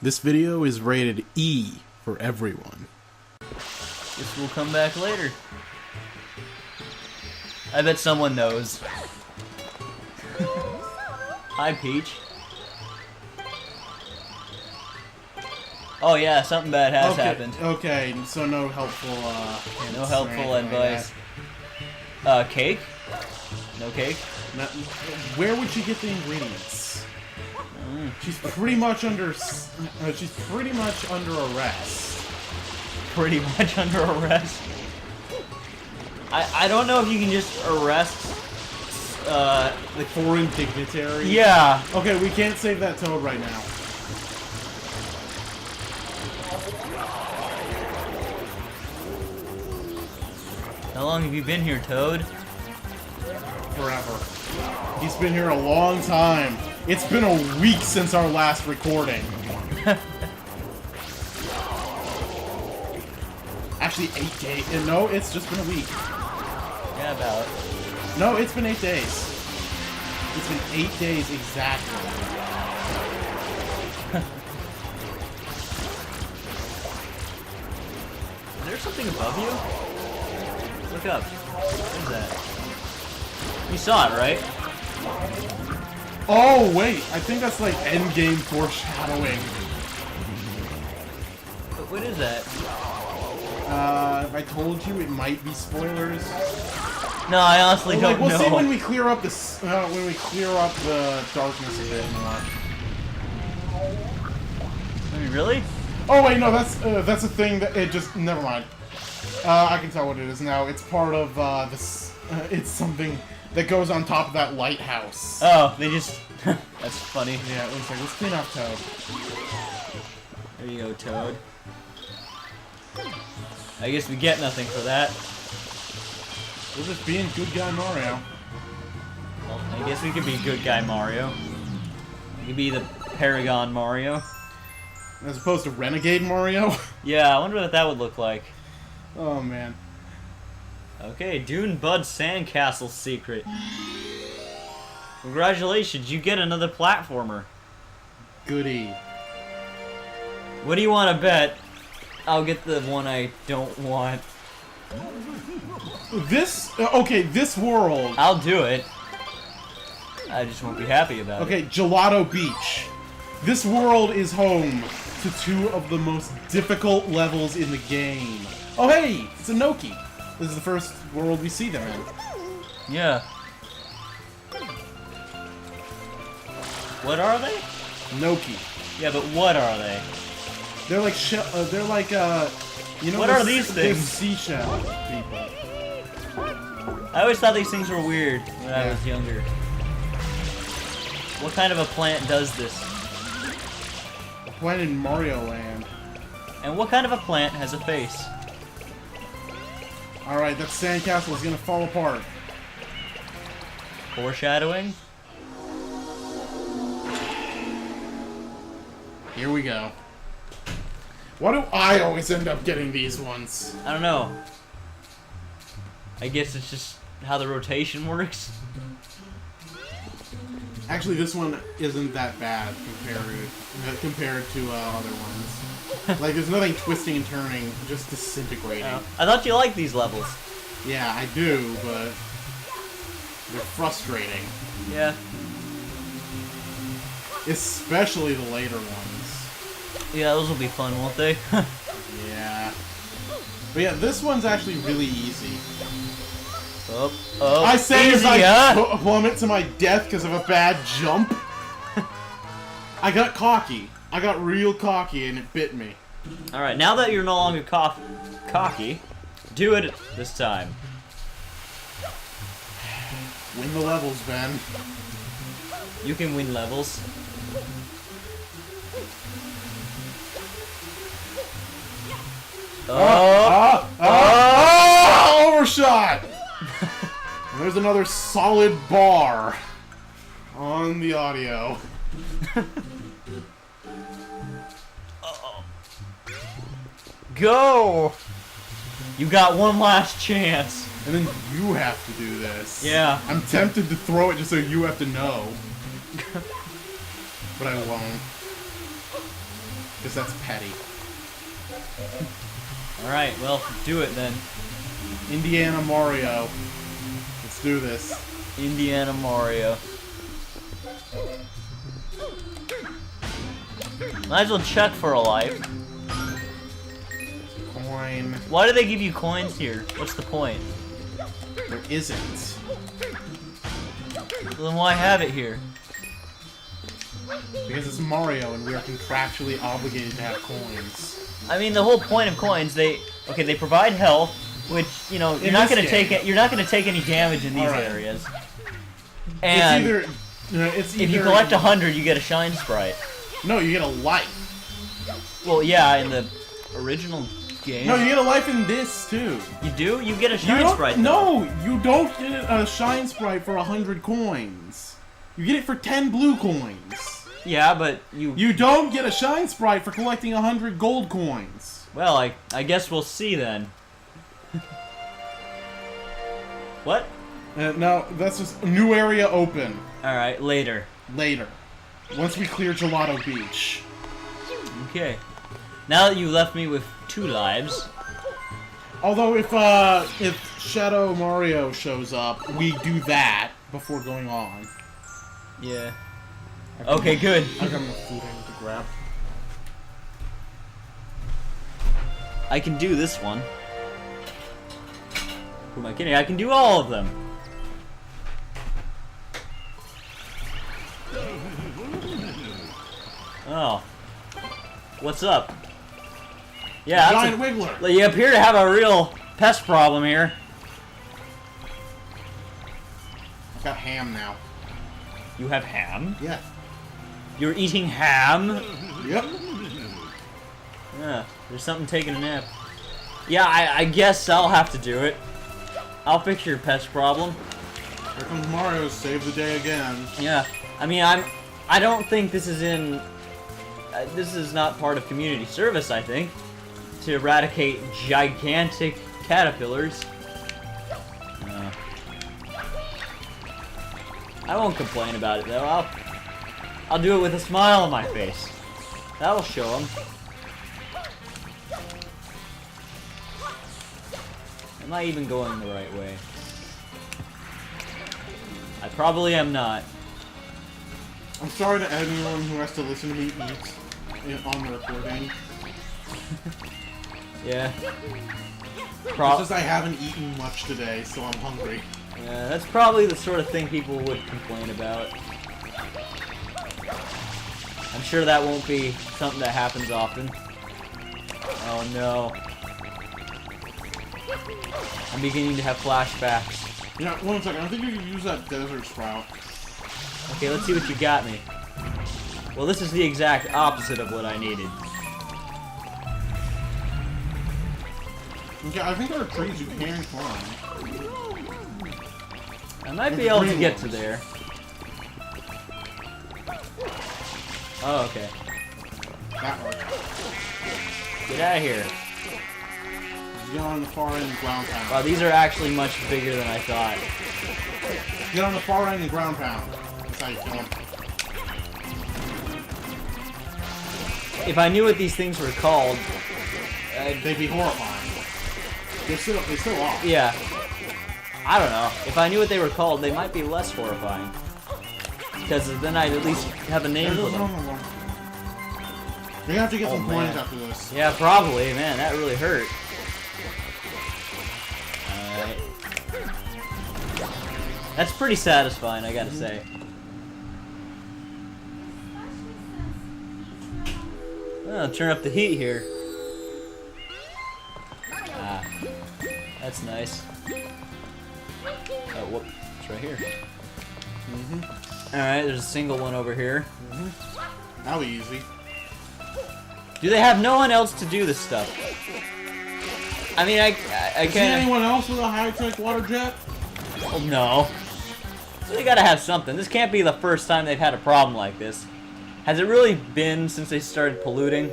This video is rated E for everyone. Guess we'll come back later. I bet someone knows. Hi, Peach. Oh yeah, something bad has happened. Okay, so no helpful, no helpful advice. Cake? No cake? Now, where would she get the ingredients? She's pretty much under. She's pretty much under arrest. Pretty much under arrest. I don't know if you can just arrest the foreign dignitary. Yeah. Okay, we can't save that toad right now. How long have you been here, Toad? Forever. He's been here a long time. It's been a week since our last recording. Actually, 8 days. No, it's just been a week. Yeah, about. No, it's been 8 days. It's been 8 days exactly. Is there something above you? Look up. What is that? You saw it, right? Oh, wait. I think that's like endgame foreshadowing. But what is that? If I told you, it might be spoilers. No, I honestly don't know. We'll see when we clear up this. When we clear up the darkness a bit more. I mean, really? Oh wait, no, that's a thing that it just. Never mind. I can tell what it is now. It's part of this. It's something that goes on top of that lighthouse. Oh, they just. That's funny. Yeah, it looks like let's clean off Toad. There you go, Toad. I guess we get nothing for that. We're just being good guy Mario. Well, I guess we could be good guy Mario. We could be the Paragon Mario. As opposed to Renegade Mario? Yeah, I wonder what that would look like. Oh, man. Okay, Dune Bud Sandcastle secret. Congratulations, you get another platformer. Goody. What do you want to bet? I'll get the one I don't want. This, okay, this world. I'll do it. I just won't be happy about it. Okay, Gelato Beach. This world is home to two of the most difficult levels in the game. Oh hey, it's a Noki. This is the first world we see them in. Yeah. What are they? Noki. Yeah, but what are they? They're like you know. What are these they're things? Seashell people. I always thought these things were weird when I was younger. What kind of a plant does this? A plant in Mario Land. And what kind of a plant has a face? Alright, that sandcastle is gonna fall apart. Foreshadowing? Here we go. Why do I always end up getting these ones? I don't know. I guess it's just how the rotation works. Actually, this one isn't that bad compared to other ones. Like, there's nothing twisting and turning, just disintegrating. I thought you liked these levels. Yeah, I do, but they're frustrating. Yeah. Especially the later ones. Yeah, those will be fun, won't they? Yeah. But yeah, this one's actually really easy. Oh, I say as easy, I plummet to my death because of a bad jump. I got cocky. I got real cocky and it bit me. Alright, now that you're no longer cocky, do it this time. Win the levels, Ben. You can win levels. Overshot! And there's another solid bar on the audio. Go! You got one last chance. And then you have to do this. Yeah. I'm tempted to throw it just so you have to know. But I won't. Because that's petty. Alright, well, do it then. Indiana Mario. Let's do this. Indiana Mario. Might as well check for a life. Coin. Why do they give you coins here? What's the point? There isn't. Well, then why have it here? Because it's Mario and we are contractually obligated to have coins. I mean, the whole point of coins, they provide health, which, you know, you're not gonna take any damage in these areas. And it's either if you collect 100, you get a shine sprite. No, you get a life. Well, yeah, in the original game. No, you get a life in this too. You do? You get a shine sprite. Though. No, you don't get a shine sprite for 100 coins. You get it for 10 blue coins. Yeah, but You don't get a shine sprite for collecting 100 gold coins. Well, I guess we'll see then. What? No, that's just a new area open. Alright, later. Later. Once we clear Gelato Beach. Okay. Now that you left me with 2 lives. Although if Shadow Mario shows up, we do that before going on. Yeah. Okay, good. I got enough food I need to grab. I can do this one. Who am I kidding? I can do all of them. Oh. What's up? Yeah, Giant Wiggler! You appear to have a real pest problem here. I've got ham now. You have ham? Yeah. You're eating ham? Yep. Yeah, there's something taking a nap. Yeah, I guess I'll have to do it. I'll fix your pest problem. Here comes Mario to save the day again. Yeah, I mean, I don't think this is in... this is not part of community service, I think. To eradicate gigantic caterpillars. I won't complain about it, though. I'll do it with a smile on my face. That'll show them. Am I even going the right way? I probably am not. I'm sorry to anyone who has to listen to me eat on the recording. Yeah. It's just I haven't eaten much today, so I'm hungry. Yeah, that's probably the sort of thing people would complain about. I'm sure that won't be something that happens often. Oh no. I'm beginning to have flashbacks. Yeah, one second. I think you can use that desert sprout. Okay, let's see what you got me. Well, this is the exact opposite of what I needed. Okay, I think there are trees you can climb. I might be able to get to there. Oh, okay. That works. Get out of here. Get on the far end and ground pound. Wow, these are actually much bigger than I thought. Get on the far end and ground pound. That's how you kill them. If I knew what these things were called, They'd be horrifying. They still are. yeah. I don't know. If I knew what they were called, they might be less horrifying. Because then I'd at least have a name for them. You're gonna have to get some man. coins after this. Yeah, probably. Man, that really hurt. Alright. That's pretty satisfying, I gotta say. Oh, turn up the heat here. Ah. That's nice. Oh, whoop. It's right here. Alright, there's a single one over here. That'll be easy. Do they have no one else to do this stuff? I mean, I Is can't... anyone else with a high-tech water jet? Oh, no. So they gotta have something. This can't be the first time they've had a problem like this. Has it really been since they started polluting?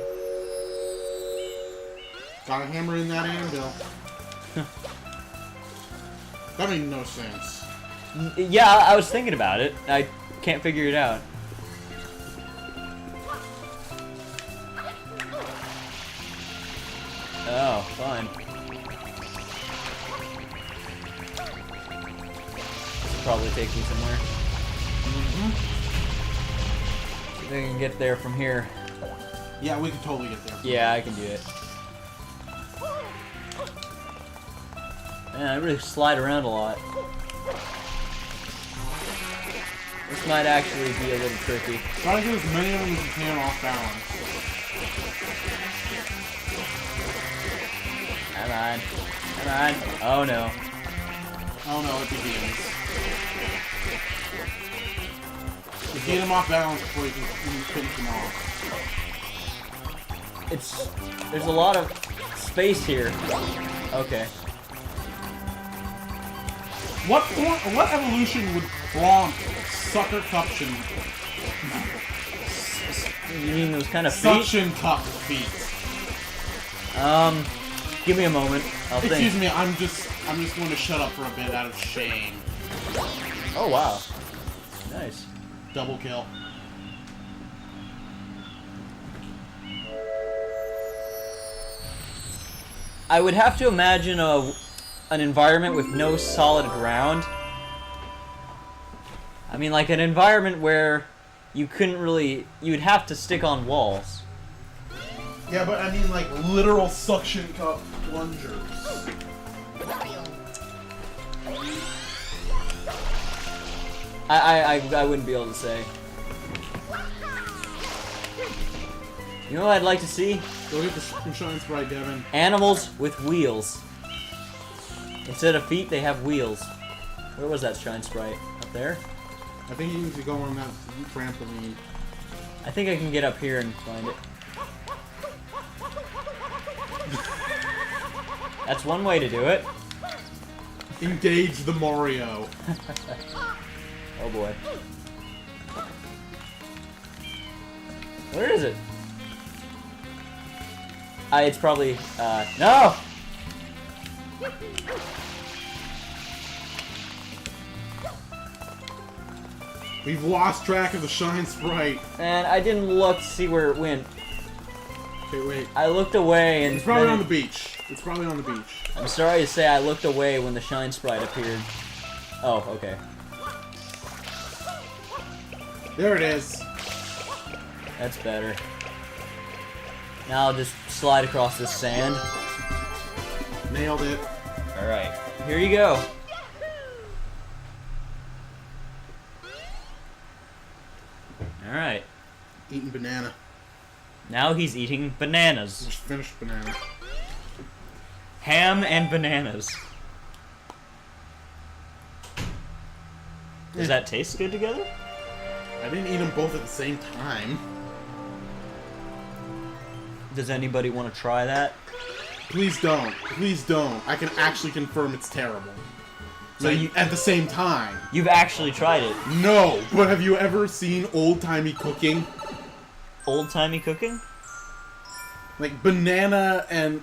Gotta hammer in that anvil. That made no sense. Yeah, I was thinking about it. I can't figure it out. fine. This will probably take me somewhere. Mm-hmm. See if I can get there from here. Yeah, we can totally get there. Yeah, I can do it. Man, I really slide around a lot. This might actually be a little tricky. Try to get as many of them as you can off balance. Come on. Come on. Oh no. Oh no, it begins. You get him off balance before you can finish him off. There's a lot of space here. Okay. What evolution would prompt suction? You mean those kind of feet? Suction cup feet. Give me a moment. I'll think. Excuse me, I'm just going to shut up for a bit out of shame. Oh wow. Nice. Double kill. I would have to imagine an environment with no solid ground. I mean, like an environment where you couldn't really... You'd have to stick on walls. Yeah, but I mean like literal suction cup plungers. I wouldn't be able to say. You know what I'd like to see? Go get the Shine Sprite, Devin. Animals with wheels. Instead of feet, they have wheels. Where was that Shine Sprite? Up there? I think you need to go on that trampoline. I think I can get up here and find it. That's one way to do it. Engage the Mario. Oh boy. Where is it? It's probably, no! We've lost track of the Shine Sprite. And I didn't look to see where it went. Okay, wait. I looked away and... It's probably on the beach. It's probably on the beach. I'm sorry to say I looked away when the Shine Sprite appeared. Oh, okay. There it is. That's better. Now I'll just slide across this sand. Nailed it. Alright, here you go. Alright. Eating banana. Now he's eating bananas. Just finished banana. Ham and bananas. Does that taste good together? I didn't eat them both at the same time. Does anybody want to try that? Please don't. Please don't. I can actually confirm it's terrible. So Like, you- at the same time. You've actually tried it. No, but have you ever seen old-timey cooking? Old-timey cooking? Like banana and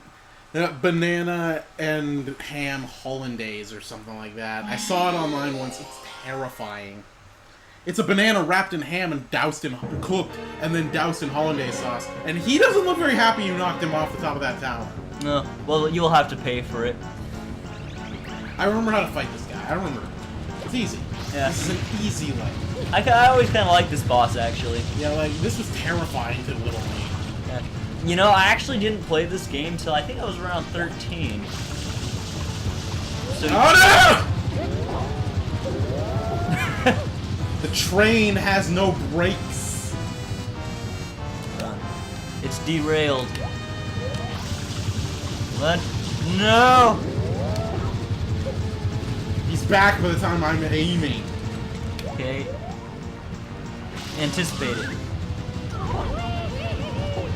ham hollandaise or something like that. I saw it online once. It's terrifying. It's a banana wrapped in ham and doused in cooked and then doused in hollandaise sauce. And he doesn't look very happy you knocked him off the top of that tower. No. Well, you'll have to pay for it. I remember how to fight this guy. I remember. It's easy. Yeah. This is an easy way. I always kind of like this boss, actually. Yeah, like, this was terrifying to little me. Yeah. You know, I actually didn't play this game till I think I was around 13. So Oh no! The train has no brakes. It's derailed. What? No! He's back by the time I'm aiming. Okay. Anticipate it.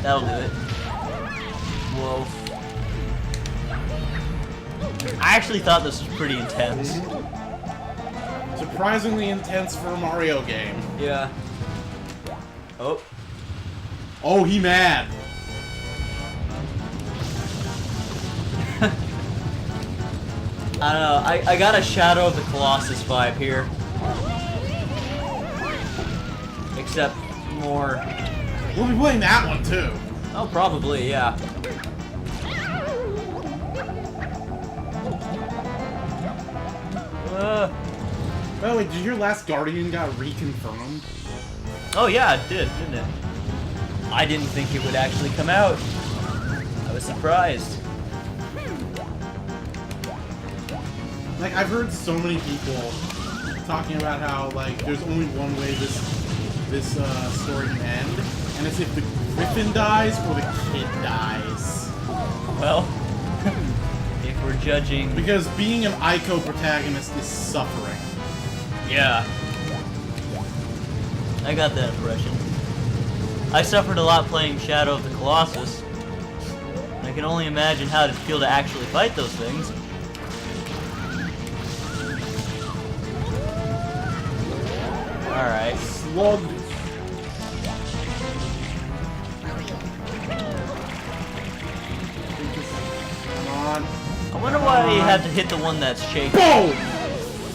That'll do it. Whoa. I actually thought this was pretty intense. Surprisingly intense for a Mario game. Yeah. Oh. Oh, he mad. I don't know. I got a Shadow of the Colossus vibe here. Except more... We'll be playing that one too. Oh, probably, yeah. By the way, did your last Guardian got reconfirmed? Oh yeah, it did, didn't it? I didn't think it would actually come out. I was surprised. Like, I've heard so many people talking about how, like, there's only one way this story can end, and it's if the Griffin dies or the kid dies. Well, if we're judging... Because being an Ico protagonist is suffering. Yeah. I got that impression. I suffered a lot playing Shadow of the Colossus. I can only imagine how it'd feel to actually fight those things. Alright. Slug. Come on. I wonder why you have to hit the one that's shaking. Boom!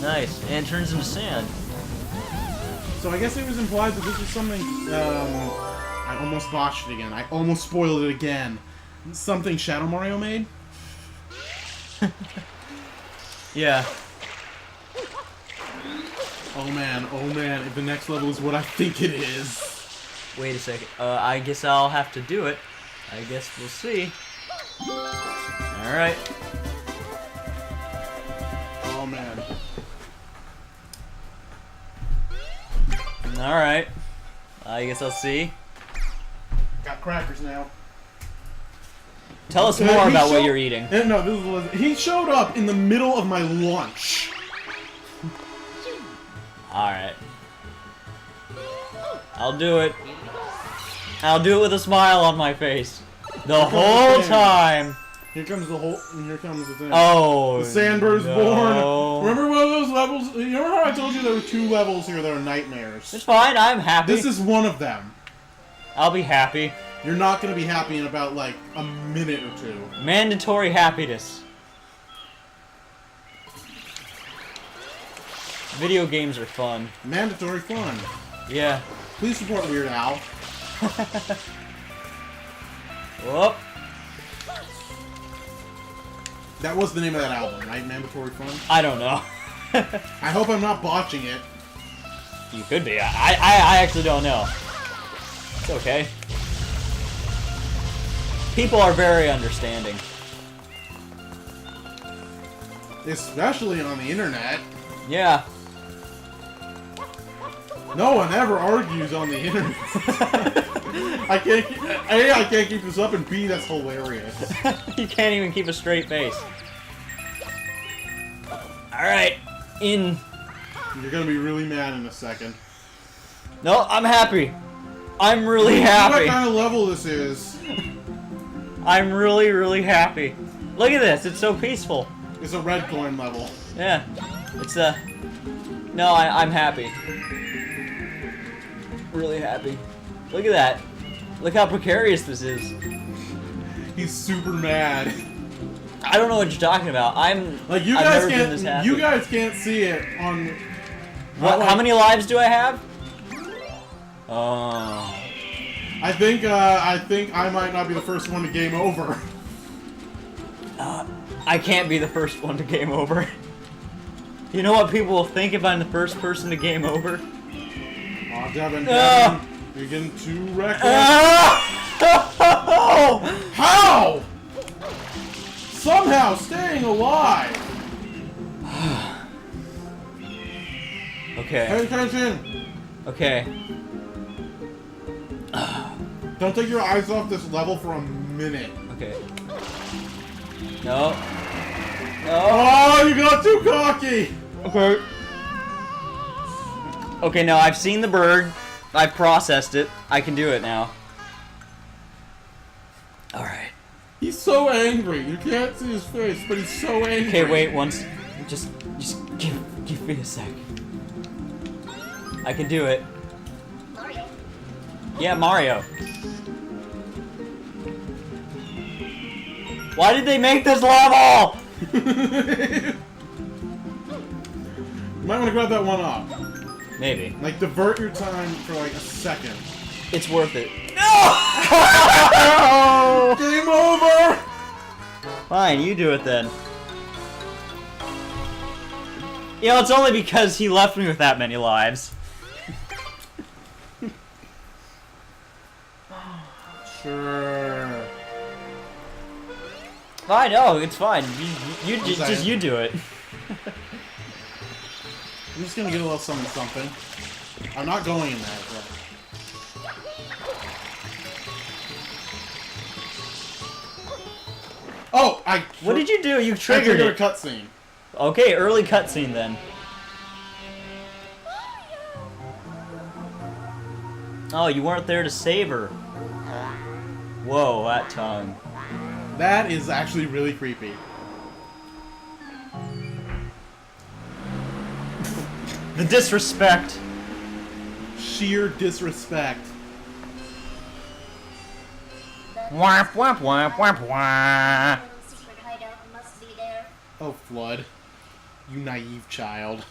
Nice. And it turns into sand. So I guess it was implied that this was something, I almost botched it again. I almost spoiled it again. Something Shadow Mario made? Yeah. Oh man, if the next level is what I think it is. Wait a second. I guess I'll have to do it. I guess we'll see. Alright. Oh man. Alright. I guess I'll see. Got crackers now. Tell us more about what you're eating. No, this is he showed up in the middle of my lunch. Alright. I'll do it. I'll do it with a smile on my face. The whole time. Here comes the whole. And here comes the thing. Oh. The Sandbird's no. born. Remember one of those levels? You remember how I told you there were 2 levels here that are nightmares? It's fine. I'm happy. This is one of them. I'll be happy. You're not gonna be happy in about like a minute or 2. Mandatory happiness. Video games are fun. Mandatory fun. Yeah. Please support Weird Al. Whoop. That was the name of that album, right? Mandatory fun. I don't know. I hope I'm not botching it. You could be. I actually don't know. It's okay. People are very understanding. Especially on the internet. Yeah. No one ever argues on the internet. I can't keep, A, I can't keep this up, and B, that's hilarious. You can't even keep a straight face. Alright. In. You're gonna be really mad in a second. No, I'm happy. I'm really happy. What kind of level this is? I'm really, really happy. Look at this. It's so peaceful. It's a red coin level. Yeah. It's a... No, I'm happy. Really happy. Look at that. Look how precarious this is. He's super mad. I don't know what you're talking about. Like you I've guys never been this can't. happy. You guys can't see it on. What? Like, How many lives do I have? Oh. I think I might not be the first one to game over. I can't be the first one to game over. You know what people will think if I'm the first person to game over? Aw, Devin, you're getting too reckless. How? Somehow staying alive. Okay. Pay attention. Okay. Don't take your eyes off this level for a minute. Okay. No. No. Oh, you got too cocky. Okay. Okay, now I've seen the bird. I've processed it. I can do it now. Alright. He's so angry. You can't see his face, but he's so angry. Okay, wait, once. Just give me a sec. I can do it. Yeah, Mario. Why did they make this level? You might want to grab that one up. Maybe. Like, divert your time for like a second. It's worth it. No! Game over! Fine, you do it then. You know, it's only because he left me with that many lives. Sure. I know, it's fine. You do it. I'm just gonna get a little something something. I'm not going in that, but... Oh, What did you do? You triggered a it. cutscene. Okay, early cutscene then. Oh, you weren't there to save her. Whoa, that tongue. That is actually really creepy. The disrespect. Sheer disrespect. Whap whap whap whap whap. Secret hideout must be there. Oh, Flood. You naive child.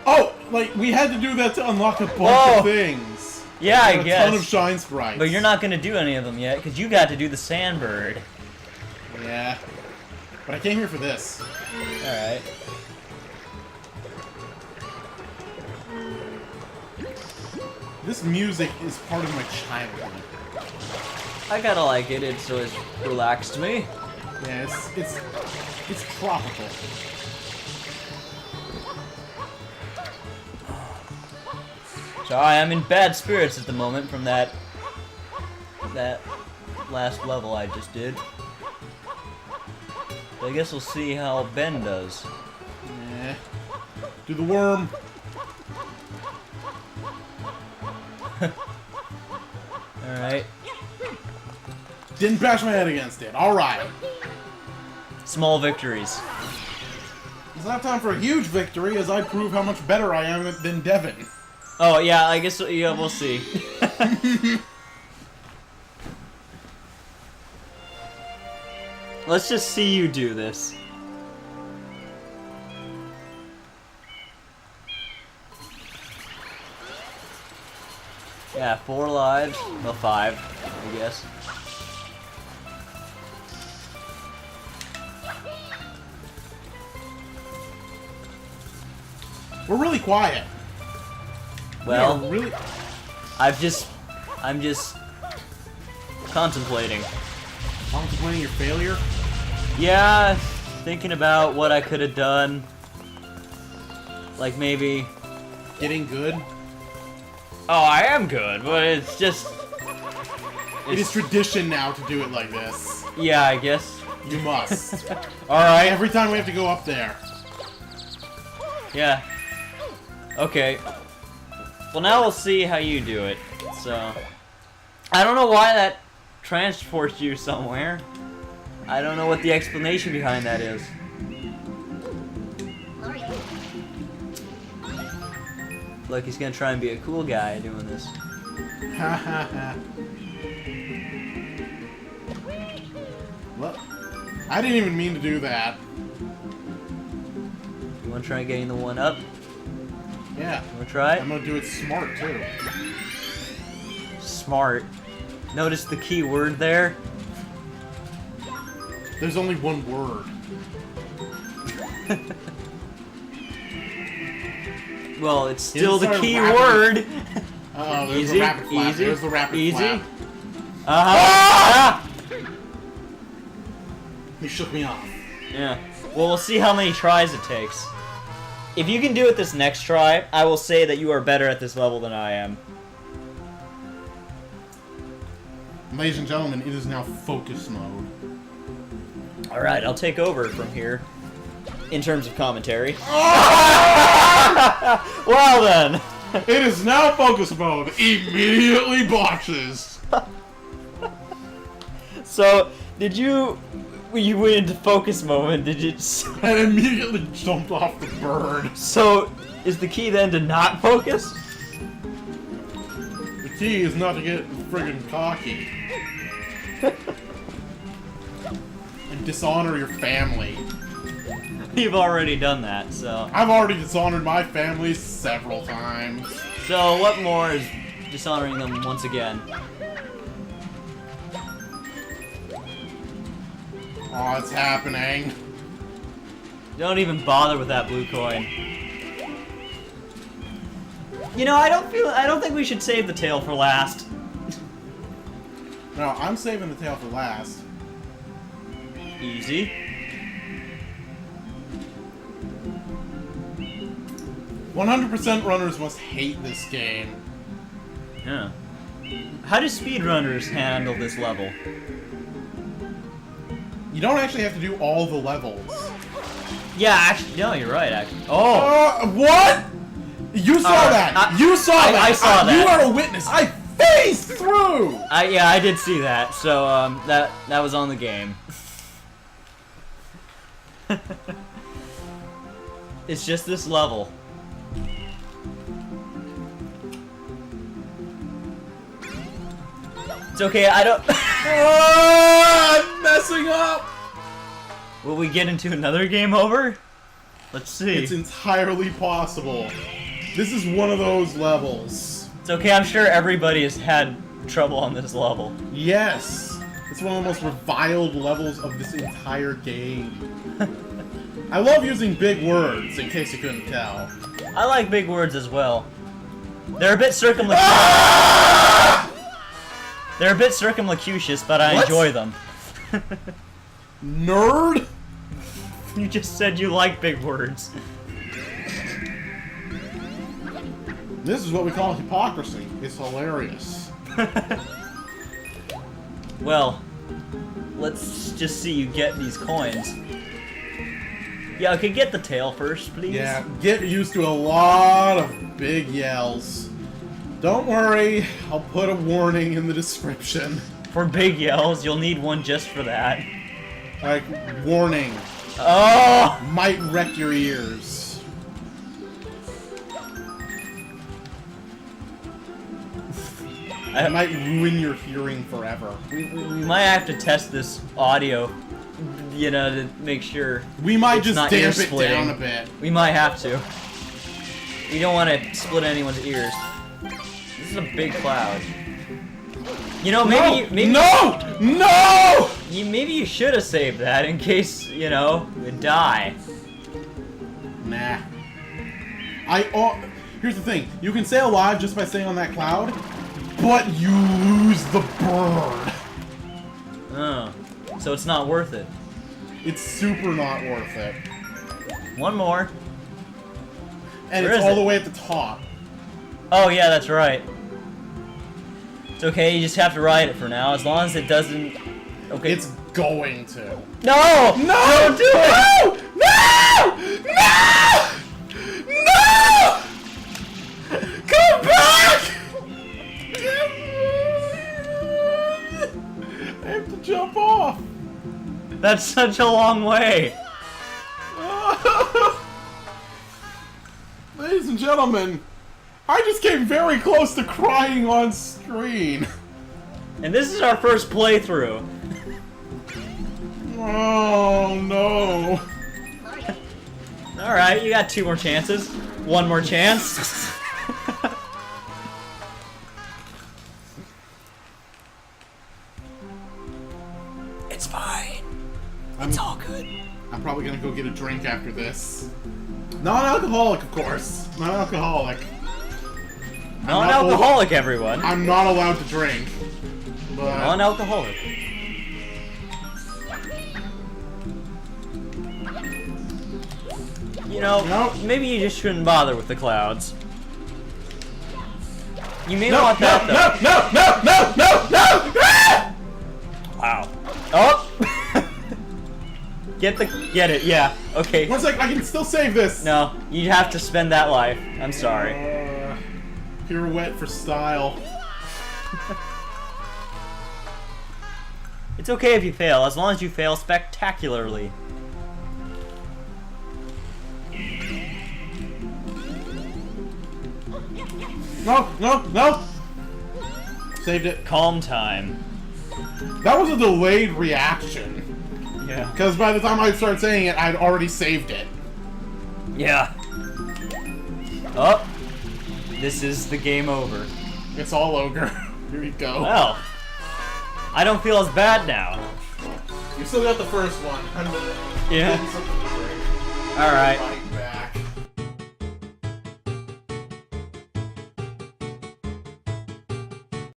Oh, like, we had to do that to unlock a bunch of things. Yeah, I A guess. ton of shine sprites. But you're not gonna do any of them yet, because you got to do the sandbird. Yeah. But I came here for this. Alright. This music is part of my childhood. I gotta like it, it's always relaxed me. Yeah, it's tropical. So I am in bad spirits at the moment from that last level I just did. So I guess we'll see how Ben does. Yeah. Do the worm. Alright. Didn't bash my head against it. Alright. Small victories. It's not time for a huge victory as I prove how much better I am than Devin. Oh yeah, I guess yeah, we'll see. Let's just see you do this. Yeah, 4 lives. Well, 5, I guess. We're really quiet. Well, We are really... I'm just contemplating. Contemplating your failure? Yeah, thinking about what I could have done. Like maybe... Getting good? Oh, I am good, but it's just... It is tradition now to do it like this. Yeah, I guess. You must. Alright. Every time we have to go up there. Yeah. Okay. Well, now we'll see how you do it. So... I don't know why that transports you somewhere. I don't know what the explanation behind that is. Look, he's gonna try and be a cool guy doing this. Ha ha ha. What? I didn't even mean to do that. You wanna try getting the one up? Yeah. You wanna try it? I'm gonna do it smart too. Smart. Notice the key word there? There's only one word. Well, it's still the Inside key rapid- word. Uh-oh, there's Easy, the rapid flap. easy, There's the rapid easy. flap. Ah! He shook me off. Yeah. Well, we'll see how many tries it takes. If you can do it this next try, I will say that you are better at this level than I am. Ladies and gentlemen, it is now focus mode. Alright, I'll take over from here. In terms of commentary. Well then! It is now focus mode. Immediately botches. So, did you... When you went into focus mode, did you... And immediately jumped off the bird. So, is the key then to not focus? The key is not to get friggin' cocky. And dishonor your family. You've already done that, so... I've already dishonored my family several times. So, what more is dishonoring them once again? Oh, it's happening. Don't even bother with that blue coin. You know, I don't think we should save the tail for last. No, I'm saving the tail for last. Easy. 100% runners must hate this game. Yeah. How do speedrunners handle this level? You don't actually have to do all the levels. Yeah, actually, no, you're right, actually. Oh! What? You saw that! You saw that! I saw that. You are a witness! I phased through! Yeah, I did see that, so, that was on the game. It's just this level. It's okay, I don't... I'm messing up! Will we get into another game over? Let's see. It's entirely possible. This is one of those levels. It's okay, I'm sure everybody has had trouble on this level. Yes! It's one of the most reviled levels of this entire game. I love using big words, in case you couldn't tell. I like big words as well. They're a bit circumlocution. They're a bit circumlocucious, but I enjoy them. Nerd? You just said you like big words. This is what we call hypocrisy. It's hilarious. Well, let's just see you get these coins. Yeah, okay, get the tail first, please. Yeah, get used to a lot of big yells. Don't worry, I'll put a warning in the description. For big yells, you'll need one just for that. Like, warning. Oh! Might wreck your ears. It might ruin your hearing forever. We might have to test this audio, you know, to make sure. We might it's just not damp it ear-splitting. down a bit. We might have to. We don't want to split anyone's ears. This is a big cloud. You know, maybe No! maybe you should have saved that in case, you know, we die. Nah. Here's the thing. You can stay alive just by staying on that cloud, but you lose the bird. Oh, so it's not worth it. It's super not worth it. One more. And Where it's is all it? the way at the top. Oh yeah, that's right. It's okay, you just have to ride it for now, as long as it doesn't... Okay. It's going to. No! No! Don't do it! No! No! No! Come back! I have to jump off. That's such a long way. Ladies and gentlemen, I just came very close to crying on screen. And this is our first playthrough. Oh no. Alright, you got 2 more chances. 1 more chance. It's fine. It's all good. I'm probably gonna go get a drink after this. Non-alcoholic, of course. Non-alcoholic. Non-alcoholic, everyone. I'm not allowed to drink. But Non-alcoholic. You know, Nope. maybe you just shouldn't bother with the clouds. You may no, want that though. no! Ah! Wow. Oh! Get it, yeah. Okay. One sec, I can still save this. No, you have to spend that life. I'm sorry. Pirouette for style. It's okay if you fail, as long as you fail spectacularly. No! Saved it. Calm time. That was a delayed reaction. Yeah. Because by the time I started saying it, I'd already saved it. Yeah. Oh. This is the game over. It's all ogre. Here we go. Well, I don't feel as bad now. You still got the first one. Yeah. Something to break. Alright. Bye.